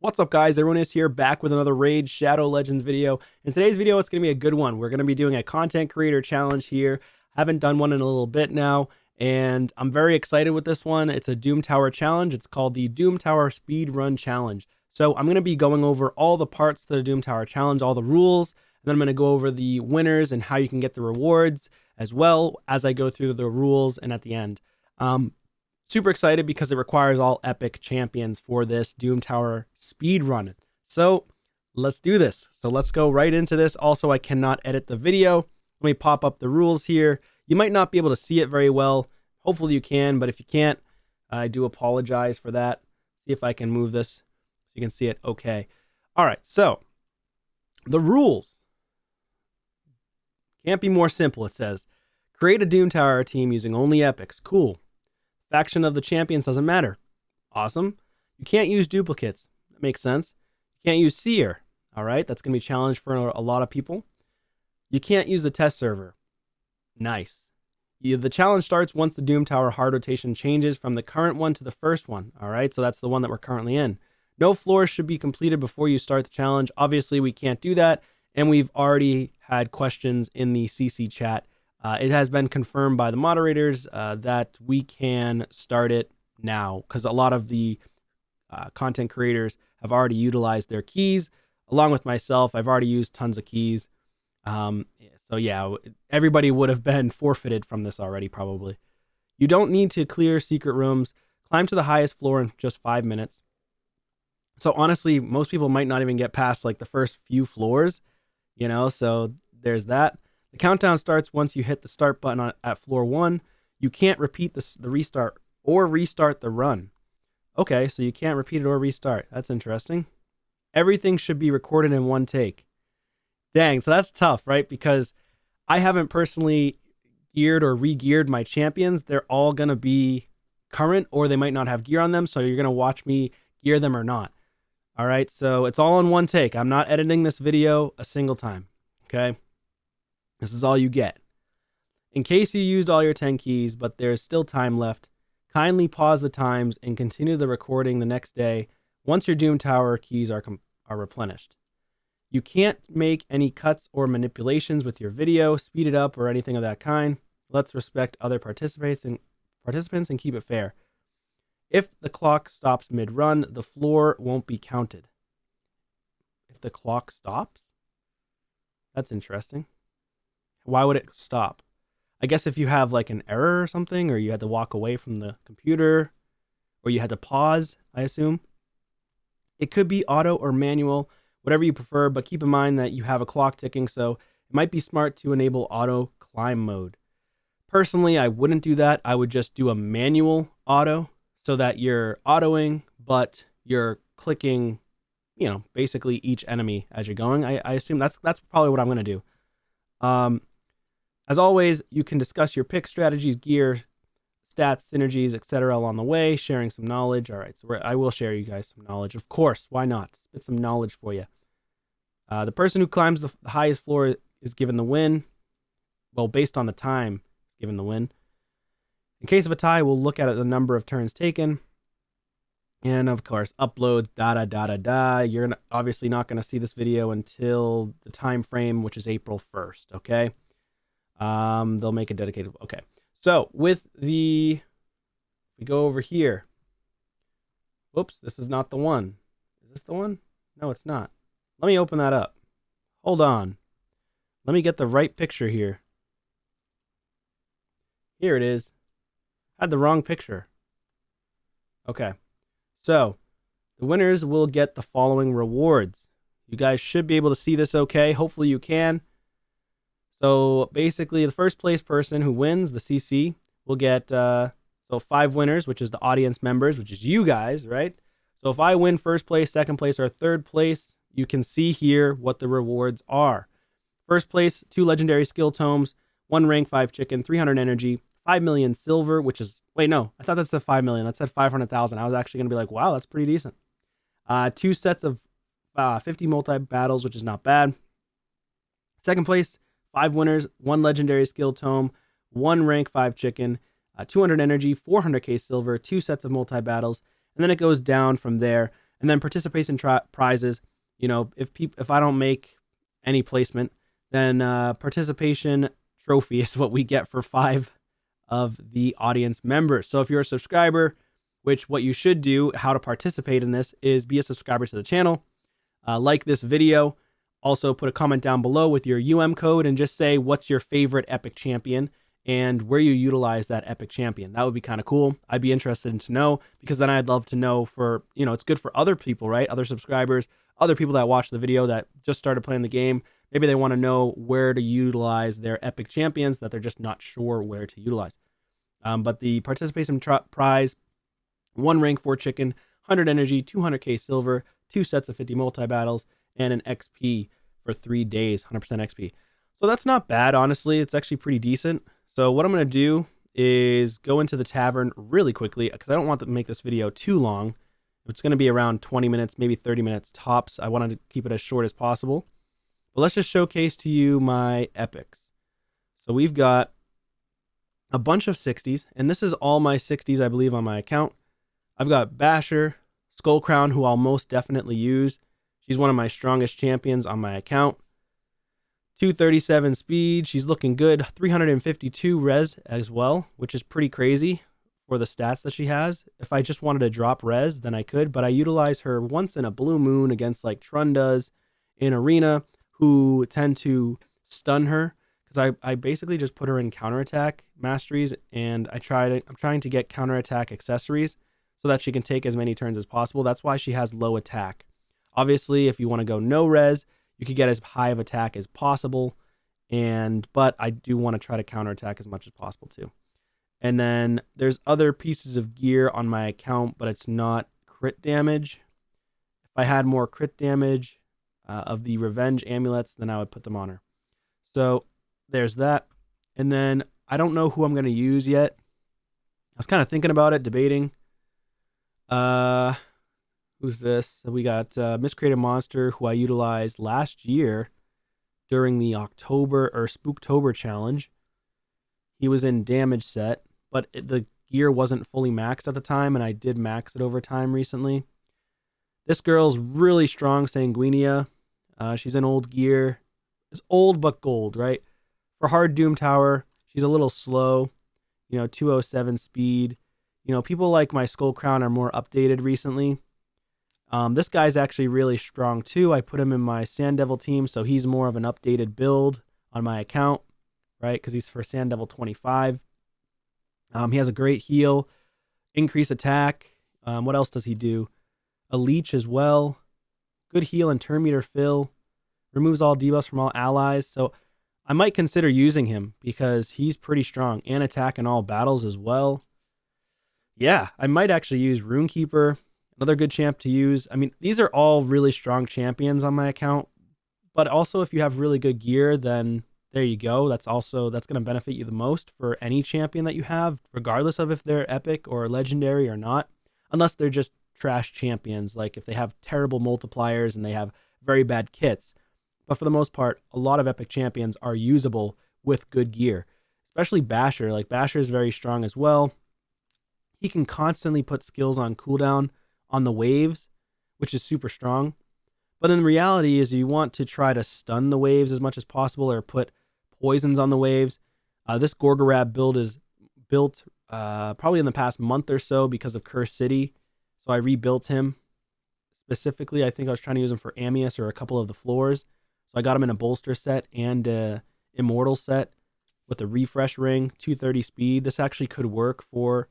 What's up, guys? Everyone is here back with another Raid Shadow Legends video. In today's video, it's going to be a good one. We're going to be doing a content creator challenge here. Haven't done one in a little bit now, and I'm very excited with this one. It's a Doom Tower challenge. It's called the Doom Tower Speedrun Challenge. So I'm going to be going over all the parts to the Doom Tower challenge, all the rules, and then I'm going to go over the winners and how you can get the rewards as well as I go through the rules and at the end. Super excited because it requires all epic champions for this Doom Tower speed run. So let's do this. So let's go right into this. Also, I cannot edit the video. Let me pop up the rules here. You might not be able to see it very well. Hopefully you can, but if you can't, I do apologize for that. See if I can move this so you can see it okay. All right, so the rules can't be more simple. It says, create a Doom Tower team using only epics. Cool. Faction of the champions doesn't matter. Awesome. You can't use duplicates. That makes sense. You can't use seer. All right, that's going to be a challenge for a lot of people. You can't use the test server. Nice. The challenge starts once the Doom Tower hard rotation changes from the current one to the first one. All right, so that's the one that we're currently in. No floors should be completed before you start the challenge. Obviously, we can't do that, and we've already had questions in the CC chat. It has been confirmed by the moderators that we can start it now because a lot of the content creators have already utilized their keys. Along with myself, I've already used tons of keys. So yeah, everybody would have been forfeited from this already probably. You don't need to clear secret rooms. Climb to the highest floor in just 5 minutes. So honestly, most people might not even get past like the first few floors, you know, so there's that. The countdown starts once you hit the start button at floor 1. You can't repeat the restart or restart the run. Okay, so you can't repeat it or restart. That's interesting. Everything should be recorded in one take. Dang, so that's tough, right? Because I haven't personally geared or re-geared my champions. They're all going to be current or they might not have gear on them, so you're going to watch me gear them or not. All right, so it's all in one take. I'm not editing this video a single time, okay? This is all you get. In case you used all your 10 keys, but there's still time left, kindly pause the times and continue the recording the next day once your Doom Tower keys are replenished. You can't make any cuts or manipulations with your video, speed it up, or anything of that kind. Let's respect other participants and keep it fair. If the clock stops mid-run, the floor won't be counted. If the clock stops? That's interesting. Why would it stop? I guess if you have like an error or something, or you had to walk away from the computer, or you had to pause, I assume. It could be auto or manual, whatever you prefer, but keep in mind that you have a clock ticking, so it might be smart to enable auto climb mode. Personally, I wouldn't do that. I would just do a manual auto so that you're autoing, but you're clicking, you know, basically each enemy as you're going. I assume that's probably what I'm going to do. As always, you can discuss your pick strategies, gear, stats, synergies, etc. along the way, sharing some knowledge. All right, so I will share you guys some knowledge. Of course, why not? Spit some knowledge for you. The person who climbs the highest floor is given the win. Well, based on the time, is given the win. In case of a tie, we'll look at the number of turns taken. And of course, uploads, You're obviously not going to see this video until the time frame, which is April 1st, okay? They'll make a dedicated, okay. So with we go over here. Whoops, this is not the one. Is this the one? No, it's not. Let me open that up. Hold on. Let me get the right picture here. Here it is. I had the wrong picture. Okay. So, the winners will get the following rewards. You guys should be able to see this okay. Hopefully you can. So, basically, the first place person who wins, the CC, will get 5 winners, which is the audience members, which is you guys, right? So, if I win first place, second place, or third place, you can see here what the rewards are. First place, 2 legendary skill tomes, 1 rank 5 chicken, 300 energy, 5 million silver, which is, wait, no, I thought that said 5 million. That said 500,000. I was actually going to be like, wow, that's pretty decent. 2 sets of 50 multi-battles, which is not bad. Second place, 5 winners, 1 legendary skill tome, 1 rank 5 chicken, 200 energy, 400k silver, 2 sets of multi-battles, and then it goes down from there. And then participation prizes, if I don't make any placement, then participation trophy is what we get for 5 of the audience members. So if you're a subscriber, which what you should do, how to participate in this is be a subscriber to the channel, like this video, also put a comment down below with your code and just say what's your favorite epic champion and where you utilize that epic champion. That would be kind of cool. I'd be interested in to know, because then I'd love to know for, it's good for other people, right? Other subscribers, other people that watch the video that just started playing the game. Maybe they want to know where to utilize their epic champions that they're just not sure where to utilize. But the participation prize, 1 rank 4 chicken, 100 energy, 200k silver, 2 sets of 50 multi-battles, and an XP for 3 days, 100% XP. So that's not bad, honestly. It's actually pretty decent. So what I'm going to do is go into the tavern really quickly, because I don't want to make this video too long. It's going to be around 20 minutes, maybe 30 minutes tops. I wanted to keep it as short as possible. But let's just showcase to you my epics. So we've got a bunch of 60s, and this is all my 60s, I believe, on my account. I've got Basher, Skullcrown, who I'll most definitely use. She's one of my strongest champions on my account. 237 speed, she's looking good. 352 res as well, which is pretty crazy for the stats that she has. If I just wanted to drop res, then I could, but I utilize her once in a blue moon against like Trun does in Arena, who tend to stun her, because I basically just put her in counterattack masteries, and I'm trying to get counterattack accessories so that she can take as many turns as possible. That's why she has low attack. Obviously, if you want to go no res, you could get as high of attack as possible, but I do want to try to counterattack as much as possible too. And then there's other pieces of gear on my account, but it's not crit damage. If I had more crit damage of the revenge amulets, then I would put them on her. So there's that. And then I don't know who I'm going to use yet. I was kind of thinking about it, debating. Who's this? So we got Miscreated Monster, who I utilized last year during the October or Spooktober challenge. He was in damage set, but the gear wasn't fully maxed at the time, and I did max it over time recently. This girl's really strong, Sanguinia. She's in old gear. It's old but gold, right? For hard Doom Tower, she's a little slow. 207 speed. People like my Skullcrown are more updated recently. This guy's actually really strong too. I put him in my Sand Devil team, so he's more of an updated build on my account, right? Because he's for Sand Devil 25. He has a great heal, increase attack. What else does he do? A leech as well. Good heal and turn meter fill. Removes all debuffs from all allies. So I might consider using him because he's pretty strong, and attack in all battles as well. Yeah, I might actually use Runekeeper. Another good champ to use. I mean, these are all really strong champions on my account, but also if you have really good gear, then there you go. That's going to benefit you the most for any champion that you have, regardless of if they're epic or legendary or not, unless they're just trash champions, like if they have terrible multipliers and they have very bad kits. But for the most part, a lot of epic champions are usable with good gear, especially Basher. Like Basher is very strong as well. He can constantly put skills on cooldown on the waves, which is super strong. But in reality is you want to try to stun the waves as much as possible or put poisons on the waves. This Gorgorab build is built probably in the past month or so because of Curse City. So I rebuilt him. Specifically, I think I was trying to use him for Amius or a couple of the floors. So I got him in a bolster set and a immortal set with a refresh ring, 230 speed. This actually could work for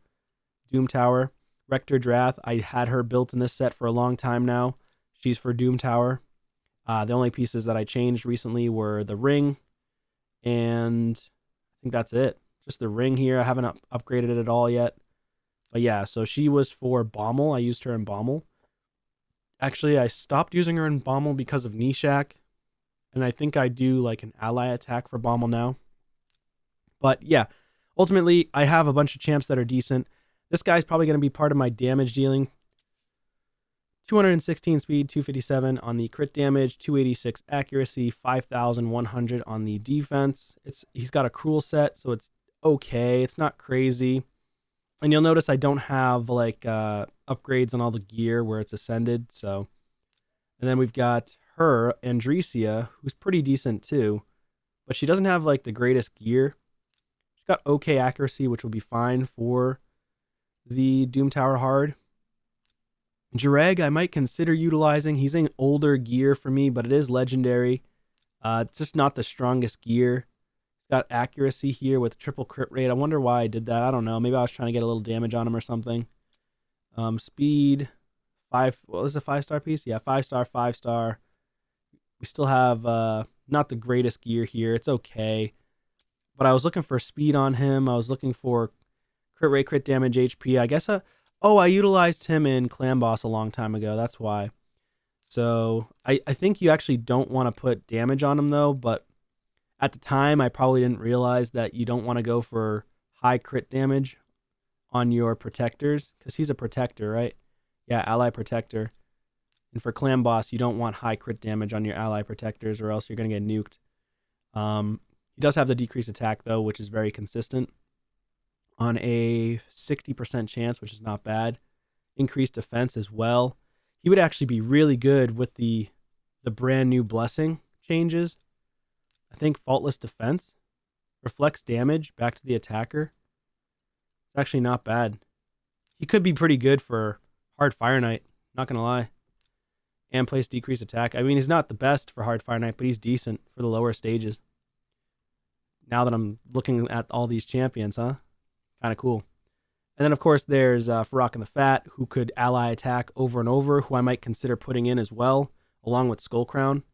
Doom Tower. Rector Drath, I had her built in this set for a long time now. She's for Doom Tower. The only pieces that I changed recently were the ring, and I think that's it. Just the ring here. I haven't upgraded it at all yet. But yeah, so she was for Bommel. I used her in Bommel. Actually, I stopped using her in Bommel because of Nishak, and I think I do like an ally attack for Bommel now. But yeah, ultimately, I have a bunch of champs that are decent. This guy's probably going to be part of my damage dealing. 216 speed, 257 on the crit damage, 286 accuracy, 5,100 on the defense. He's got a cruel set, so it's okay. It's not crazy. And you'll notice I don't have like upgrades on all the gear where it's ascended. So, and then we've got her, Andresia, who's pretty decent too, but she doesn't have like the greatest gear. She's got okay accuracy, which will be fine for the Doom Tower hard. Jireg, I might consider utilizing. He's in older gear for me, but it is legendary. It's just not the strongest gear. He's got accuracy here with triple crit rate. I wonder why I did that. I don't know. Maybe I was trying to get a little damage on him or something. Speed, 5. Well, this is a 5-star piece? Yeah, 5-star, 5-star. We still have not the greatest gear here. It's okay. But I was looking for speed on him. I was looking for crit rate, crit damage, HP. I guess I utilized him in Clan Boss a long time ago. That's why. So I think you actually don't want to put damage on him though, but at the time I probably didn't realize that you don't want to go for high crit damage on your protectors, because he's a protector, right? Yeah, ally protector. And for Clan Boss, you don't want high crit damage on your ally protectors, or else you're going to get nuked. He does have the decreased attack though, which is very consistent on a 60% chance, which is not bad. Increased defense as well. He would actually be really good with the brand new blessing changes. I think faultless defense, reflects damage back to the attacker. It's actually not bad. He could be pretty good for hard Fire Knight, not gonna lie. And place decreased attack. I mean, he's not the best for hard Fire Knight, but he's decent for the lower stages. Now that I'm looking at all these champions, huh? Kind of cool. And then, of course, there's Farrakhan the Fat, who could ally attack over and over, who I might consider putting in as well, along with Skull Crown.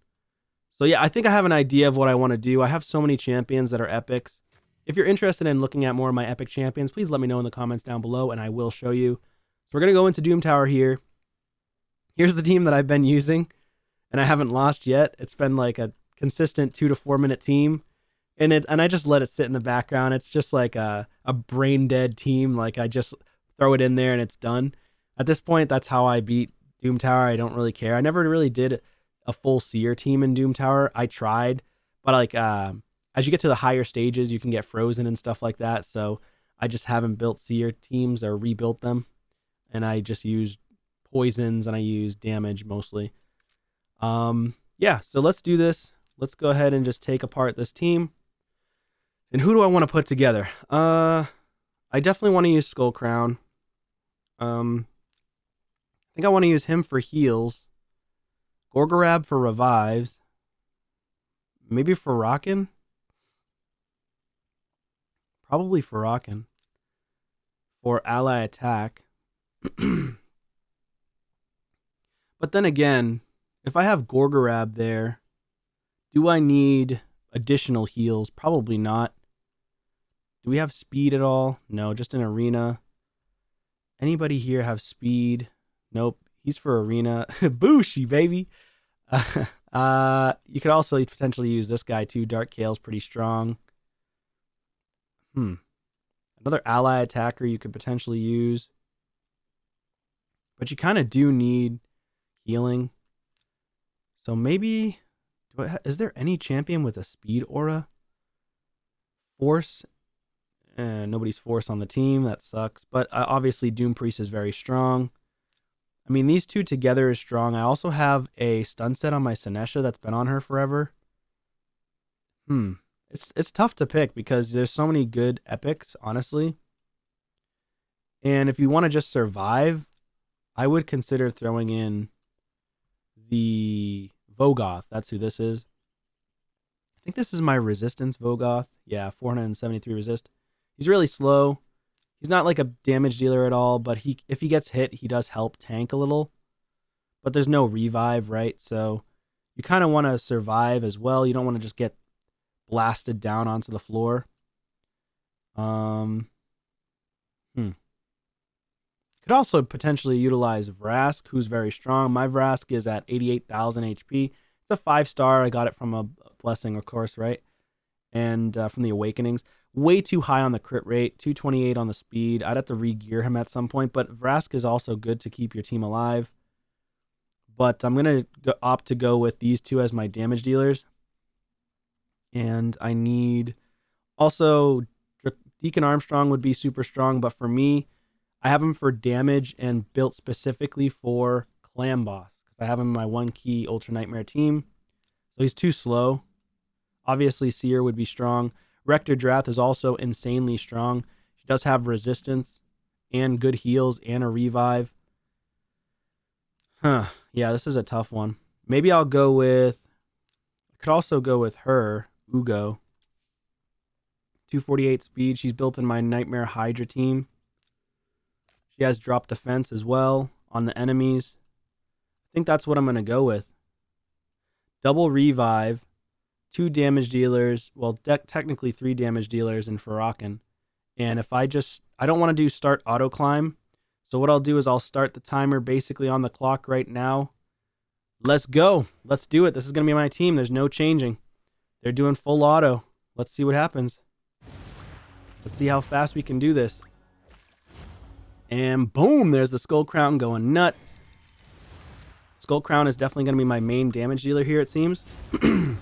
So, yeah, I think I have an idea of what I want to do. I have so many champions that are epics. If you're interested in looking at more of my epic champions, please let me know in the comments down below, and I will show you. So we're going to go into Doom Tower here. Here's the team that I've been using, and I haven't lost yet. It's been like a consistent 2 to 4 minute team. And I just let it sit in the background. It's just like a brain dead team. Like I just throw it in there and it's done. At this point, that's how I beat Doom Tower. I don't really care. I never really did a full seer team in Doom Tower. I tried, but like as you get to the higher stages, you can get frozen and stuff like that. So I just haven't built seer teams or rebuilt them, and I just use poisons and I use damage mostly. Yeah. So let's do this. Let's go ahead and just take apart this team. And who do I want to put together? I definitely want to use Skull Crown. I think I want to use him for heals. Gorgorab for revives. Maybe Farrakhan? Probably Farrakhan. For ally attack. But then again, if I have Gorgorab there, do I need additional heals? Probably not. Do we have speed at all? No, just an arena. Anybody here have speed? Nope. He's for arena. Booshy, baby. You could also potentially use this guy too. Dark Kale's pretty strong. Another ally attacker you could potentially use. But you kind of do need healing. So maybe... is there any champion with a speed aura? Force? Nobody's Force on the team. That sucks. But obviously Doom Priest is very strong. I mean, these two together is strong. I also have a stun set on my Sinesha that's been on her forever. It's tough to pick because there's so many good epics, honestly. And if you want to just survive, I would consider throwing in the Vogoth. That's who this is. I think this is my resistance Vogoth. Yeah, 473 resist. He's really slow. He's not like a damage dealer at all, but if he gets hit, he does help tank a little. But there's no revive, right? So you kind of want to survive as well. You don't want to just get blasted down onto the floor. Could also potentially utilize Vrask, who's very strong. My Vrask is at 88,000 HP. It's a 5-star. I got it from a blessing, of course, right? And from the Awakenings. Way too high on the crit rate, 228 on the speed. I'd have to re-gear him at some point, but Vrask is also good to keep your team alive. But I'm going to opt to go with these two as my damage dealers. And I need... Also, Deacon Armstrong would be super strong, but for me, I have him for damage and built specifically for Clam Boss because I have him in my 1-key Ultra Nightmare team. So he's too slow. Obviously, Seer would be strong. Rector Drath is also insanely strong. She does have resistance and good heals and a revive. Yeah, this is a tough one. Maybe I'll go with... I could also go with her, Ugo. 248 speed. She's built in my Nightmare Hydra team. She has drop defense as well on the enemies. I think that's what I'm going to go with. Double revive. 2 damage dealers. Well, technically 3 damage dealers in Farrakhan. And if I don't want to do start auto climb. So what I'll do is I'll start the timer basically on the clock right now. Let's go. Let's do it. This is going to be my team. There's no changing. They're doing full auto. Let's see what happens. Let's see how fast we can do this. And boom, there's the Skull Crown going nuts. Skull Crown is definitely going to be my main damage dealer here, it seems. You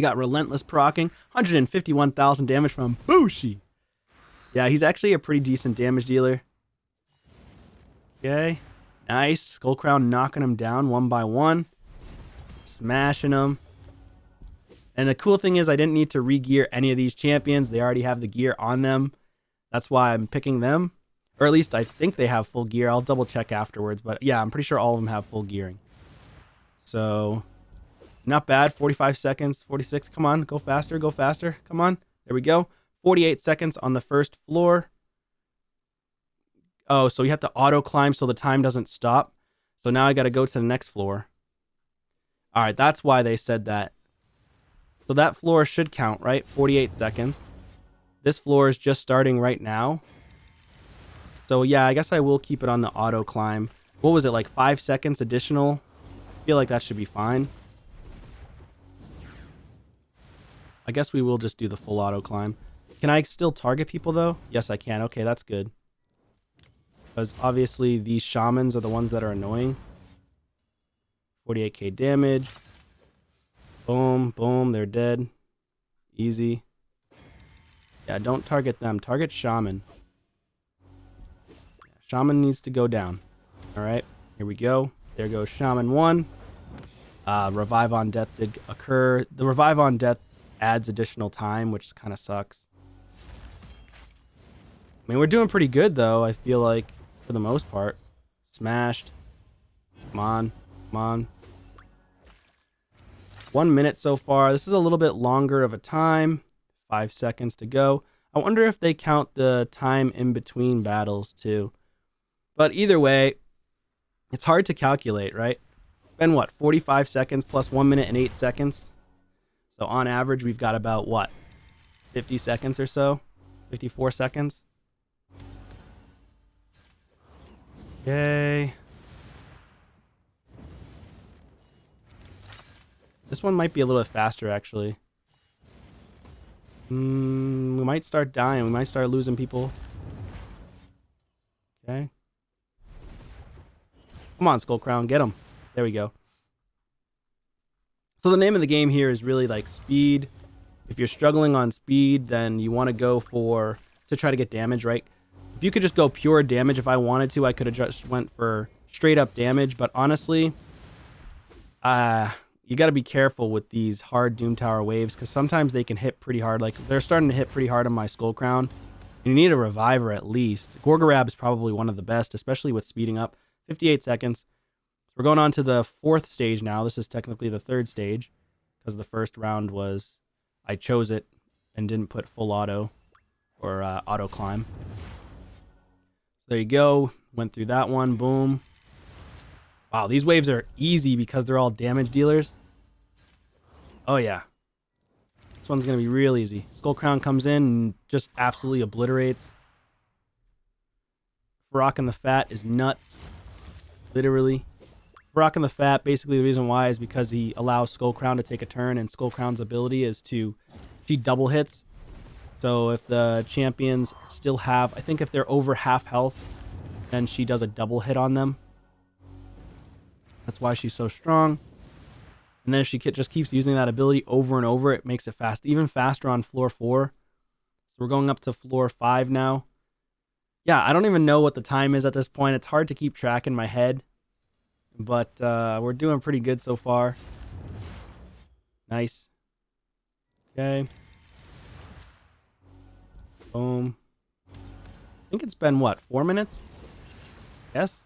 got Relentless procking. 151,000 damage from Bushi. Yeah, he's actually a pretty decent damage dealer. Okay. Nice. Skull Crown knocking him down one by one. Smashing them. And the cool thing is I didn't need to re-gear any of these champions. They already have the gear on them. That's why I'm picking them. Or at least I think they have full gear. I'll double check afterwards. But yeah, I'm pretty sure all of them have full gearing. So, not bad. 45 seconds. 46. Come on. Go faster. Go faster. Come on. There we go. 48 seconds on the first floor. Oh, so you have to auto climb so the time doesn't stop. So now I got to go to the next floor. All right, that's why they said that. So that floor should count, right? 48 seconds. This floor is just starting right now. So yeah, I guess I will keep it on the auto climb. What was it, like 5 seconds additional? I feel like that should be fine. I guess we will just do the full auto climb. Can I still target people though? Yes, I can. Okay, that's good. Because obviously these shamans are the ones that are annoying. 48k damage. Boom, boom, they're dead. Easy. Yeah, don't target them. Target shaman. Yeah, shaman needs to go down. Alright, here we go. There goes shaman 1. Revive on death did occur. The revive on death adds additional time, which kind of sucks. I mean, we're doing pretty good though, I feel like. For the most part. Smashed. Come on. Come on. 1 minute so far. This is a little bit longer of a time. 5 seconds to go. I wonder if they count the time in between battles too. But either way, it's hard to calculate, right? It's been what? 45 seconds plus 1 minute and 8 seconds. So on average, we've got about what? 50 seconds or so? 54 seconds? Okay. This one might be a little bit faster, actually. We might start dying. We might start losing people. Okay. Come on, Skull Crown. Get him. There we go. So the name of the game here is really like speed. If you're struggling on speed, then you want to go to try to get damage, right? If you could just go pure damage if I wanted to, I could have just went for straight up damage. But honestly, you got to be careful with these hard Doom Tower waves because sometimes they can hit pretty hard. Like they're starting to hit pretty hard on my Skull Crown. And you need a reviver at least. Gorgorab is probably one of the best, especially with speeding up. 58 seconds. So we're going on to the 4th stage now. This is technically the 3rd stage because the first round was I chose it and didn't put full auto or auto climb. There you go. Went through that one. Boom. Wow, these waves are easy because they're all damage dealers. Oh, yeah. This one's going to be real easy. Skull Crown comes in and just absolutely obliterates. Farrakhan the Fat is nuts. Literally. Farrakhan the Fat, basically the reason why is because he allows Skull Crown to take a turn, and Skull Crown's ability is to... She double hits. So if the champions still have... I think if they're over half health, then she does a double hit on them. That's why she's so strong. And then if she just keeps using that ability over and over, it makes it fast. Even faster on floor 4. So we're going up to floor 5 now. Yeah, I don't even know what the time is at this point. It's hard to keep track in my head. But we're doing pretty good so far. Nice. Okay. Boom. I think it's been, what, 4 minutes? Yes?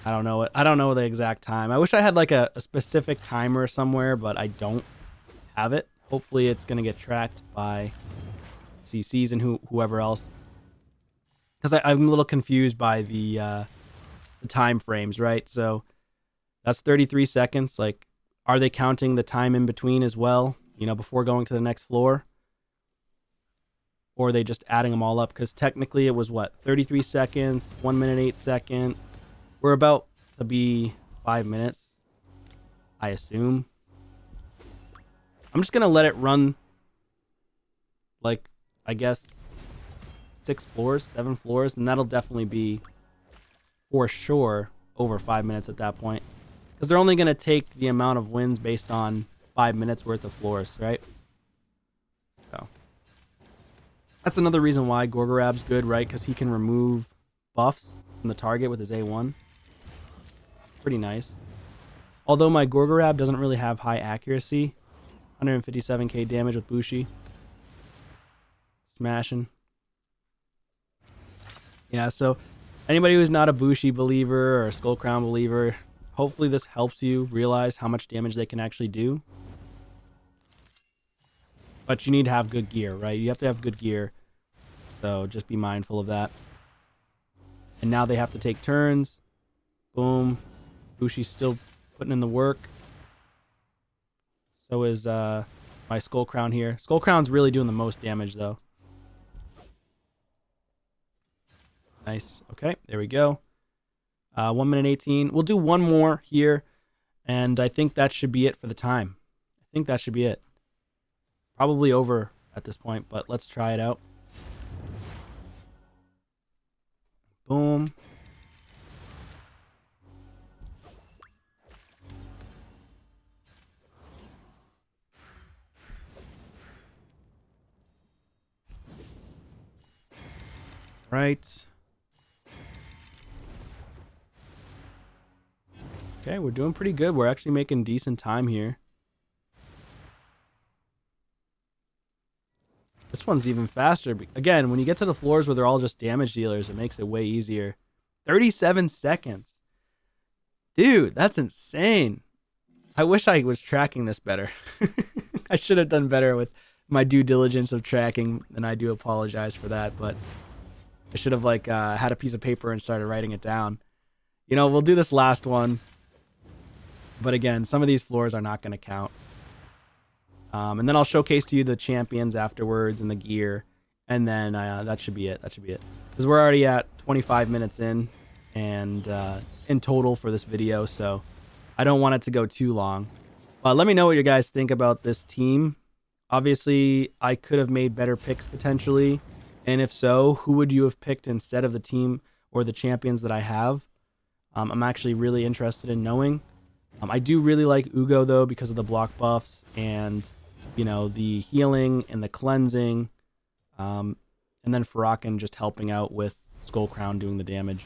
I don't know it. I don't know the exact time. I wish I had like a specific timer somewhere, but I don't have it. Hopefully it's going to get tracked by CCs and whoever else. Because I'm a little confused by the time frames, right? So that's 33 seconds. Like, are they counting the time in between as well, you know, before going to the next floor? Or are they just adding them all up? Because technically it was, what, 33 seconds, 1 minute, 8 seconds. We're about to be 5 minutes, I assume. I'm just going to let it run, like, I guess, 6 floors, 7 floors, and that'll definitely be, for sure, over 5 minutes at that point. Because they're only going to take the amount of wins based on 5 minutes worth of floors, right? So that's another reason why Gorgorab's good, right? Because he can remove buffs from the target with his A1. Pretty nice. Although my Gorgorab doesn't really have high accuracy. 157k damage with Bushi. Smashing. Yeah, so anybody who's not a Bushi believer or a Skull Crown believer, hopefully this helps you realize how much damage they can actually do. But you need to have good gear, right? You have to have good gear. So just be mindful of that. And now they have to take turns. Boom. Bushi's still putting in the work. So is my Skull Crown here. Skull Crown's really doing the most damage, though. Nice. Okay, there we go. 1 minute 18. We'll do one more here, and I think that should be it for the time. I think that should be it. Probably over at this point, but let's try it out. Boom. Right. Okay, we're doing pretty good. We're actually making decent time here. This one's even faster. Again, when you get to the floors where they're all just damage dealers, it makes it way easier. 37 seconds. Dude, that's insane. I wish I was tracking this better. I should have done better with my due diligence of tracking, and I do apologize for that, but I should have like had a piece of paper and started writing it down. You know, we'll do this last one. But again, some of these floors are not going to count. And then I'll showcase to you the champions afterwards and the gear. And then that should be it. That should be it. Because we're already at 25 minutes in. And in total for this video. So I don't want it to go too long. Let me know what you guys think about this team. Obviously, I could have made better picks potentially. And if so, who would you have picked instead of the team or the champions that I have? I'm actually really interested in knowing. I do really like Ugo, though, because of the block buffs and, you know, the healing and the cleansing. And then Farakan just helping out with Skull Crown doing the damage.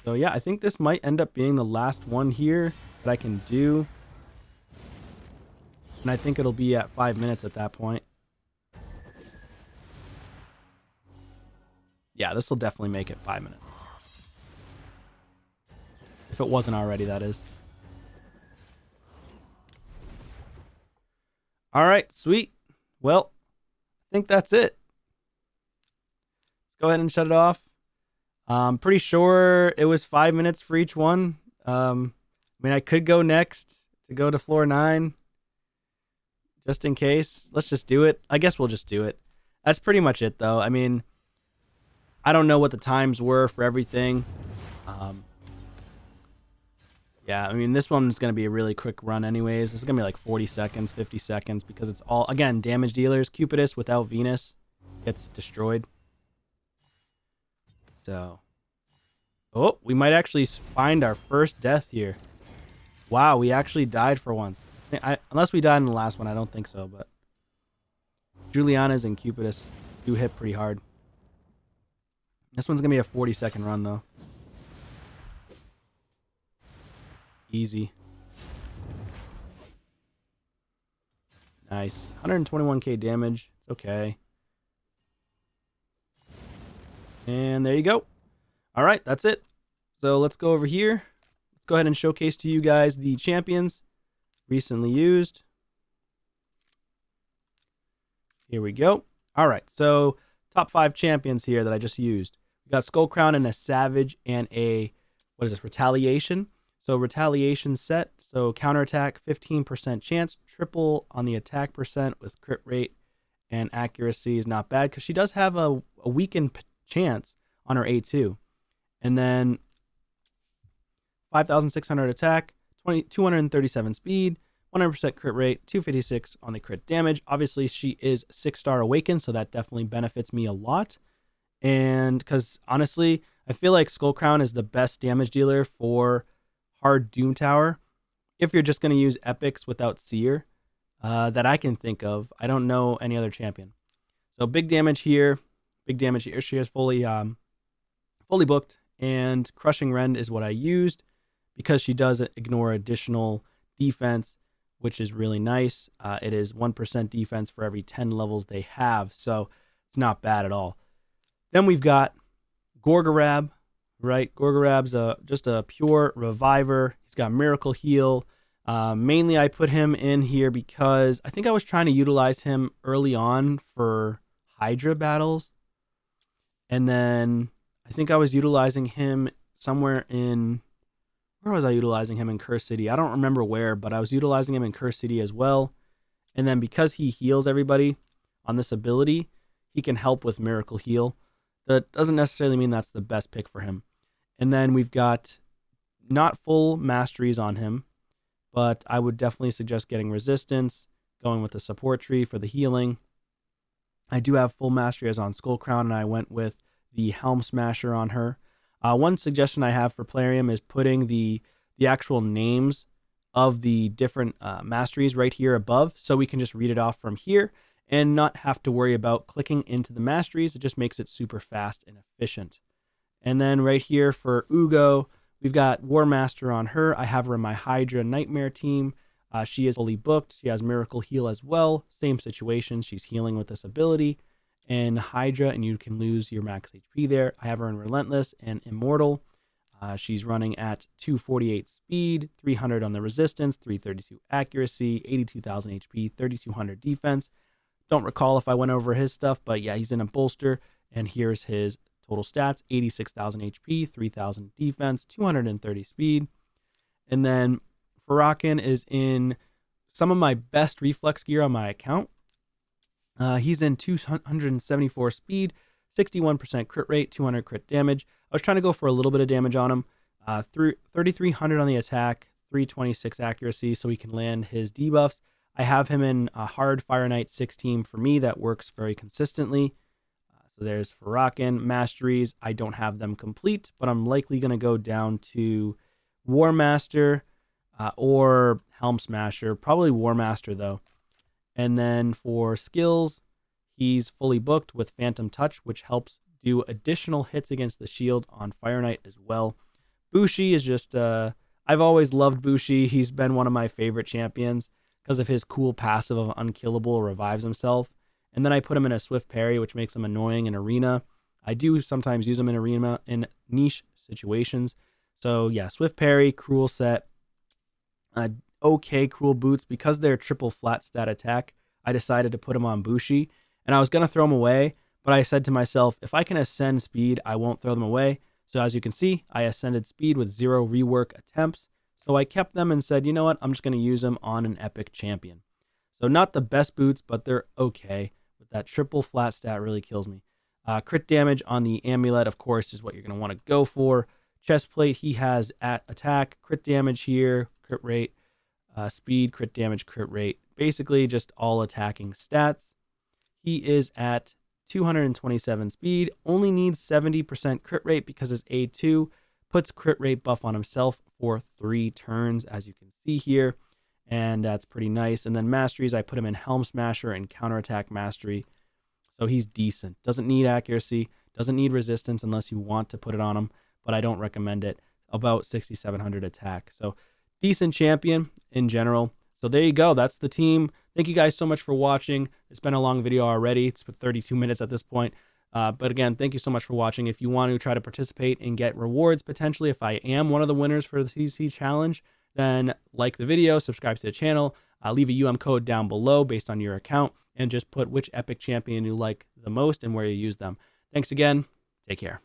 So, yeah, I think this might end up being the last one here that I can do. And I think it'll be at 5 minutes at that point. Yeah, this will definitely make it 5 minutes. If it wasn't already, that is. All right, sweet. Well, I think that's it. Let's go ahead and shut it off. I'm pretty sure it was 5 minutes for each one. I mean, I could go next to go to floor 9. Just in case. Let's just do it. I guess we'll just do it. That's pretty much it, though. I mean, I don't know what the times were for everything. Yeah, I mean, this one's going to be a really quick run anyways. This is going to be like 40 seconds, 50 seconds, because it's all, again, damage dealers. Cupidus without Venus gets destroyed. So, oh, we might actually find our first death here. Wow, we actually died for once. Unless we died in the last one, I don't think so, but Juliana's and Cupidus do hit pretty hard. This one's going to be a 40-second run, though. Easy. Nice. 121k damage. It's okay. And there you go. All right, that's it. So let's go over here. Let's go ahead and showcase to you guys the champions recently used. Here we go. All right, so top 5 champions here that I just used. We got Skull Crown and a Savage and a, what is this, Retaliation. So Retaliation set, so counterattack, 15% chance, triple on the attack percent with crit rate and accuracy is not bad because she does have a weakened chance on her A2. And then 5,600 attack, 237 speed, 100% crit rate, 256 on the crit damage. Obviously, she is 6-star awakened, so that definitely benefits me a lot. And because honestly, I feel like Skull Crown is the best damage dealer for hard Doom Tower if you're just going to use epics without Seer that I can think of. I don't know any other champion. So big damage here. Big damage here. She is fully booked, and Crushing Rend is what I used because she does ignore additional defense, which is really nice. It is 1% defense for every 10 levels they have, so it's not bad at all. Then we've got Gorgorab, right? Gorgorab's just a pure reviver. He's got Miracle Heal. Mainly I put him in here because I think I was trying to utilize him early on for Hydra battles. And then I think I was utilizing him somewhere in... Where was I utilizing him in Curse City? I don't remember where, but I was utilizing him in Curse City as well. And then because he heals everybody on this ability, he can help with Miracle Heal. That doesn't necessarily mean that's the best pick for him. And then we've got not full masteries on him, but I would definitely suggest getting Resistance, going with the support tree for the healing. I do have full mastery as on Skull Crown, and I went with the Helm Smasher on her. One suggestion I have for Plarium is putting the actual names of the different masteries right here above, so we can just read it off from here and not have to worry about clicking into the masteries. It just makes it super fast and efficient. And then right here for Ugo, we've got War Master on her. I have her in my Hydra Nightmare team. She is fully booked. She has Miracle Heal as well. Same situation. She's healing with this ability. And Hydra, and you can lose your max HP there. I have her in Relentless and Immortal. She's running at 248 speed, 300 on the resistance, 332 accuracy, 82,000 HP, 3,200 defense. Don't recall if I went over his stuff, but yeah, he's in a bolster. And here's his total stats: 86,000 HP, 3,000 defense, 230 speed. And then Farrakhan is in some of my best reflex gear on my account. He's in 274 speed, 61% crit rate, 200 crit damage. I was trying to go for a little bit of damage on him. 3,300 on the attack, 326 accuracy, so he can land his debuffs. I have him in a hard Fire Knight 6 team for me that works very consistently. So there's Farrakhan. Masteries, I don't have them complete, but I'm likely going to go down to War Master or Helm Smasher. Probably War Master, though. And then for skills, he's fully booked with Phantom Touch, which helps do additional hits against the shield on Fire Knight as well. Bushi is just... I've always loved Bushi. He's been one of my favorite champions because of his cool passive of Unkillable, revives himself. And then I put him in a Swift Parry, which makes him annoying in Arena. I do sometimes use him in Arena in niche situations. So yeah, Swift Parry, Cruel set. Okay, Cruel Boots. Because they're triple flat stat attack, I decided to put him on Bushi. And I was going to throw him away, but I said to myself, if I can ascend speed, I won't throw them away. So as you can see, I ascended speed with 0 rework attempts. So I kept them and said, you know what, I'm just going to use them on an epic champion. So not the best boots, but they're okay. But that triple flat stat really kills me. Crit damage on the amulet, of course, is what you're going to want to go for. Chest plate, he has at attack, crit damage here, crit rate, speed, crit damage, crit rate. Basically just all attacking stats. He is at 227 speed, only needs 70% crit rate because his A2 puts crit rate buff on himself for 3 turns, as you can see here. and that's pretty nice. And then masteries, I put him in Helm Smasher and Counterattack Mastery. So he's decent. Doesn't need accuracy, doesn't need resistance unless you want to put it on him, but I don't recommend it. About 6,700 attack. So decent champion in general. So there you go. That's the team. Thank you guys so much for watching. It's been a long video already. It's 32 minutes at this point. But again, thank you so much for watching. If you want to try to participate and get rewards, potentially, if I am one of the winners for the CC challenge, then like the video, subscribe to the channel, leave a code down below based on your account, and just put which epic champion you like the most and where you use them. Thanks again. Take care.